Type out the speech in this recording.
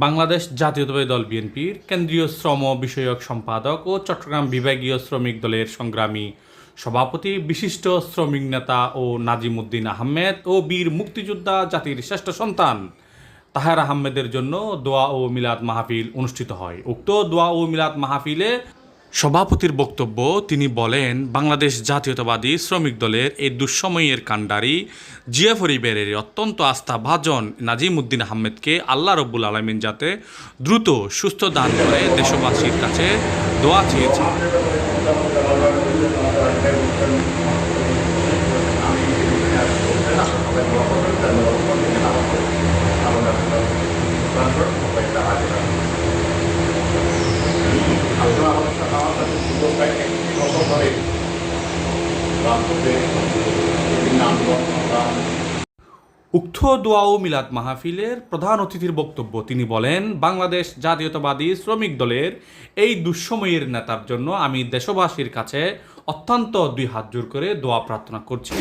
বাংলাদেশ জাতীয়তাবাদী দল বিএনপির কেন্দ্রীয় শ্রম বিষয়ক সম্পাদক ও চট্টগ্রাম বিভাগীয় শ্রমিক দলের সংগ্রামী সভাপতি বিশিষ্ট শ্রমিক নেতা ও নাজিম উদ্দিন আহমেদ ও বীর মুক্তিযোদ্ধা জাতির শ্রেষ্ঠ সন্তান তাহের আহমেদের জন্য দোয়া ও মিলাদ মাহফিল অনুষ্ঠিত হয়। উক্ত দোয়া ও মিলাদ মাহফিলে সভাপতির বক্তব্য তিনি বলেন, বাংলাদেশ জাতীয়তাবাদী শ্রমিক দলের এই দুঃসময়ের কাণ্ডারি জিয়া পরিবারের অত্যন্ত আস্থাভাজন নাজিম উদ্দিন আহমেদকে আল্লাহ রব্বুল আলমিন যাতে দ্রুত সুস্থ দান করে দেশবাসীর কাছে দোয়া চেয়েছেন। উক্ত দোয়া ও মিলাদ মাহফিলের প্রধান অতিথির বক্তব্য তিনি বলেন, বাংলাদেশ জাতীয়তাবাদী শ্রমিক দলের এই দুঃসময়ের নেতার জন্য আমি দেশবাসীর কাছে অত্যন্ত দুই হাত জোর করে দোয়া প্রার্থনা করছি।